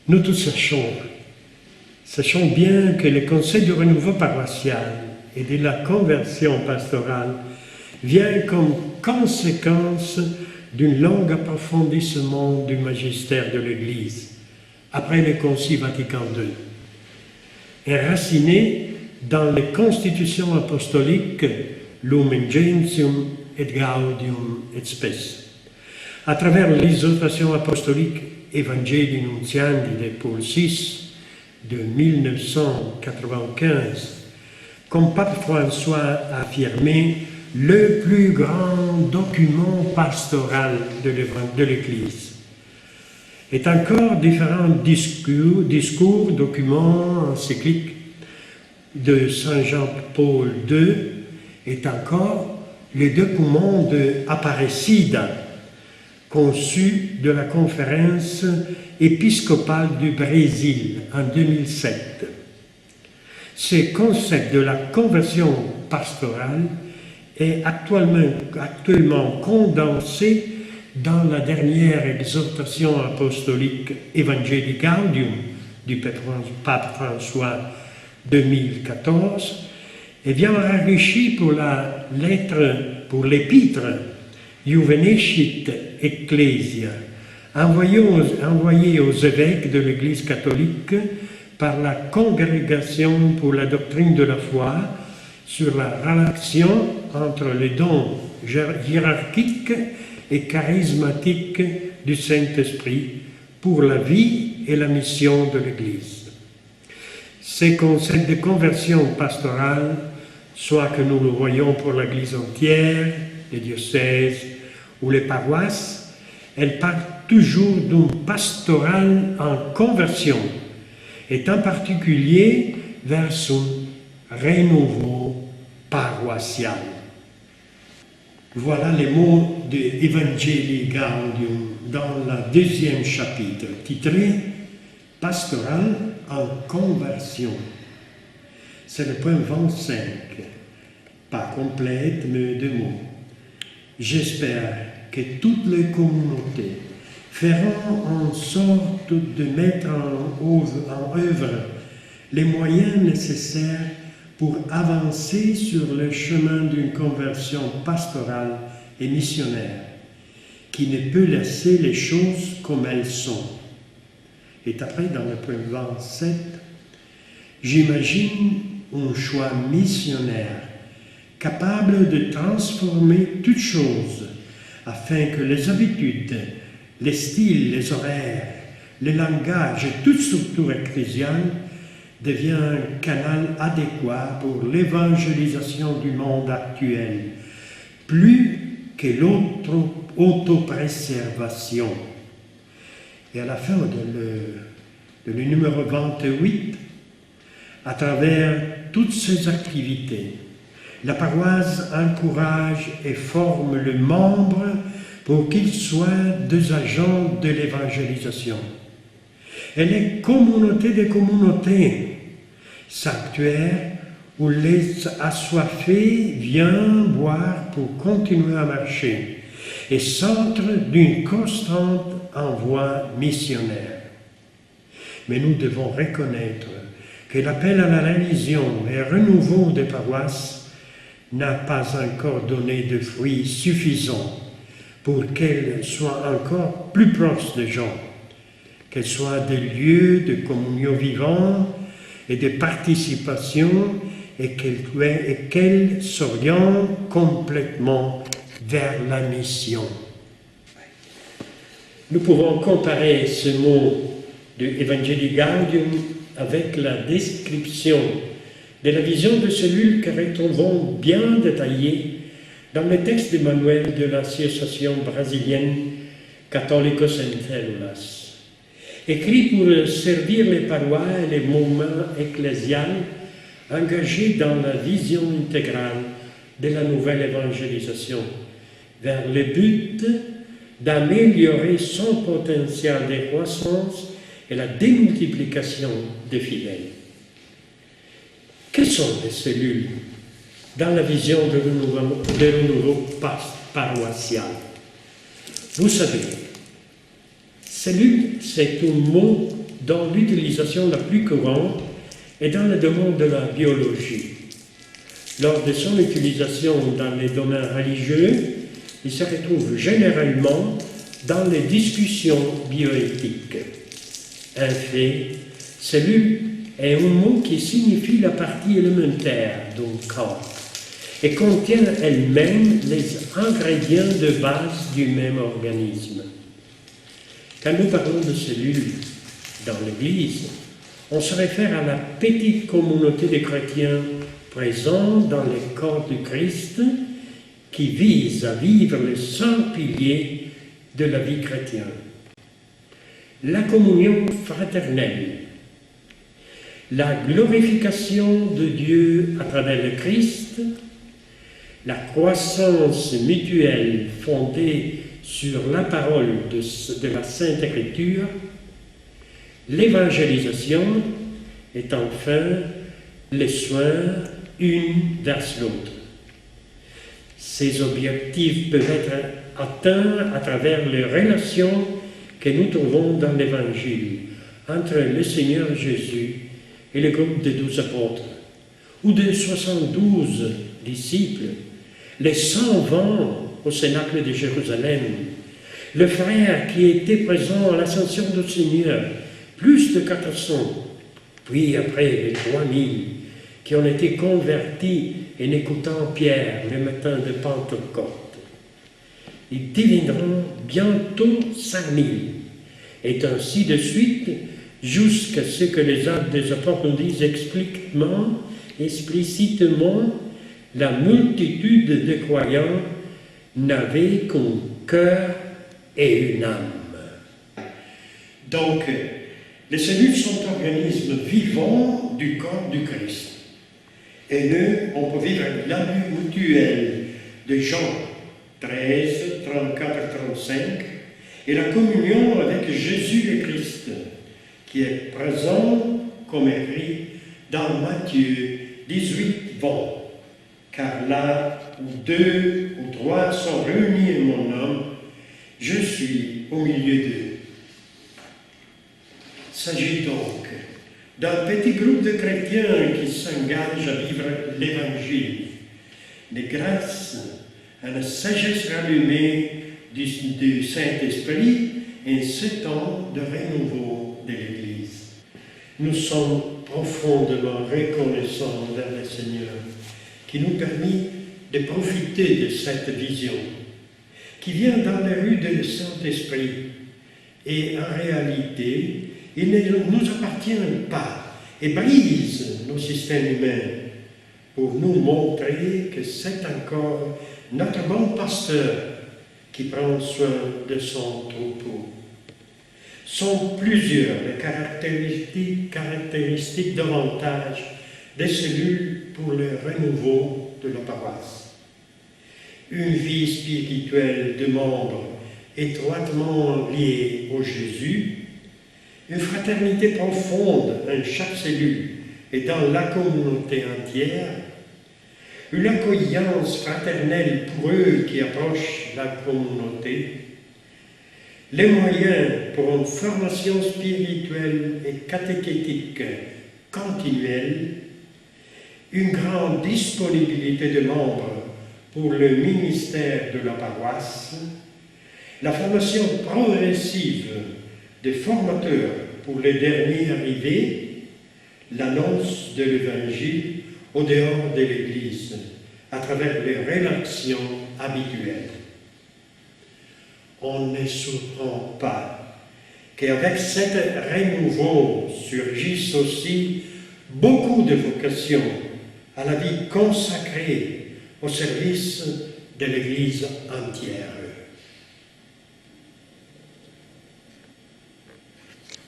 Nous tous sachons bien que le Conseil du renouveau paroissial et de la conversion pastorale vient comme conséquence d'un long approfondissement du magistère de l'Église après le Concile Vatican II, enraciné dans les constitutions apostoliques Lumen Gentium et Gaudium et Spes. À travers l'exhortation apostolique Evangelii Nuntiandi de Paul VI de 1995, comme Pape François a affirmé, le plus grand document pastoral de l'Église. Et encore différents discours, documents, encycliques de Saint Jean-Paul II est encore le document de Aparecida, conçu de la conférence épiscopale du Brésil en 2007. Ce concept de la conversion pastorale est actuellement condensé dans la dernière exhortation apostolique Evangelii Gaudium du pape François 2014 et vient enrichi pour l'épître Juvenescit Ecclesia, envoyé aux évêques de l'Église catholique par la Congrégation pour la doctrine de la foi sur la relation entre les dons hiérarchiques et charismatiques du Saint-Esprit pour la vie et la mission de l'Église. Ces concepts de conversion pastorale, soit que nous le voyons pour l'Église entière, les diocèses ou les paroisses, elles partent toujours d'un pastoral en conversion, et en particulier vers son renouveau paroissial. Voilà les mots de Evangelii Gaudium dans le deuxième chapitre, titré « Pastoral en conversion ». C'est le point 25, pas complète, mais deux mots. J'espère que toutes les communautés feront en sorte de mettre en œuvre les moyens nécessaires pour avancer sur le chemin d'une conversion pastorale et missionnaire, qui ne peut laisser les choses comme elles sont. Et après, dans le point 27, j'imagine un choix missionnaire capable de transformer toutes choses afin que les habitudes, les styles, les horaires, les langages et toute structure ecclésiale deviennent un canal adéquat pour l'évangélisation du monde actuel, plus que l'autopréservation. Et à la fin de le numéro 28, à travers toutes ces activités, la paroisse encourage et forme le membre pour qu'il soit des agents de l'évangélisation. Elle est communauté des communautés, sanctuaire où les assoiffés viennent boire pour continuer à marcher, et centre d'une constante envoi missionnaire. Mais nous devons reconnaître que l'appel à la révision et renouveau des paroisses n'a pas encore donné de fruits suffisants pour qu'elles soient encore plus proches des gens, qu'elles soient des lieux de communion vivante et de participation, et qu'elles s'orientent complètement vers la mission. Nous pouvons comparer ce mot de Evangelii Gaudium avec la description de la vision de cellules que retrouvons bien détaillée dans le texte des manuels de l'association brésilienne Católicos en Células, écrit pour servir les parois et les moments ecclésiales engagés dans la vision intégrale de la nouvelle évangélisation, vers le but d'améliorer son potentiel de croissance et la démultiplication des fidèles. Quelles sont les cellules dans la vision de renouveau paroissial? Vous savez, cellule, c'est un mot dont l'utilisation la plus courante est dans le domaine de la biologie. Lors de son utilisation dans les domaines religieux, il se retrouve généralement dans les discussions bioéthiques. En fait, cellule est un mot qui signifie la partie élémentaire d'un corps et contient elle-même les ingrédients de base du même organisme. Quand nous parlons de cellules dans l'Église, on se réfère à la petite communauté de chrétiens présents dans le corps du Christ qui vise à vivre les 5 piliers de la vie chrétienne. La communion fraternelle, la glorification de Dieu à travers le Christ, la croissance mutuelle fondée sur la parole de la Sainte Écriture, l'évangélisation et enfin les soins une vers l'autre. Ces objectifs peuvent être atteints à travers les relations que nous trouvons dans l'Évangile entre le Seigneur Jésus et le groupe des 12 apôtres, ou des 72 disciples, les 120 au Cénacle de Jérusalem, le frère qui était présent à l'ascension du Seigneur, plus de 400, puis après les 3000 qui ont été convertis en écoutant Pierre le matin de Pentecôte. Ils deviendront bientôt 5000, et ainsi de suite, jusqu'à ce que les actes des apôtres nous disent explicitement, la multitude de croyants n'avait qu'un cœur et une âme. Donc, les cellules sont organismes vivants du corps du Christ. Et nous, on peut vivre l'abus mutuel de Jean 13, 34 et 35, et la communion avec Jésus le Christ, qui est présent, comme écrit dans Matthieu 18, 20. Car là où 2 ou 3 sont réunis en mon nom, je suis au milieu d'eux. Il s'agit donc d'un petit groupe de chrétiens qui s'engagent à vivre l'Évangile, de grâce à la sagesse rallumée du Saint-Esprit et 7 ans de renouveau de l'Église. Nous sommes profondément reconnaissants envers le Seigneur qui nous permet de profiter de cette vision qui vient dans les rues du Saint-Esprit. Et en réalité, il ne nous appartient pas et brise nos systèmes humains pour nous montrer que c'est encore notre bon pasteur qui prend soin de son troupeau. Sont plusieurs les caractéristiques davantage des cellules pour le renouveau de la paroisse. Une vie spirituelle de membres étroitement liés au Jésus, une fraternité profonde en chaque cellule et dans la communauté entière, une accueillance fraternelle pour eux qui approchent la communauté, les moyens pour une formation spirituelle et catéchétique continuelle, une grande disponibilité de membres pour le ministère de la paroisse, la formation progressive des formateurs pour les derniers arrivés, l'annonce de l'Évangile au dehors de l'Église, à travers les relations habituelles. On ne surprend pas qu'avec cet renouveau surgissent aussi beaucoup de vocations à la vie consacrée au service de l'Église entière.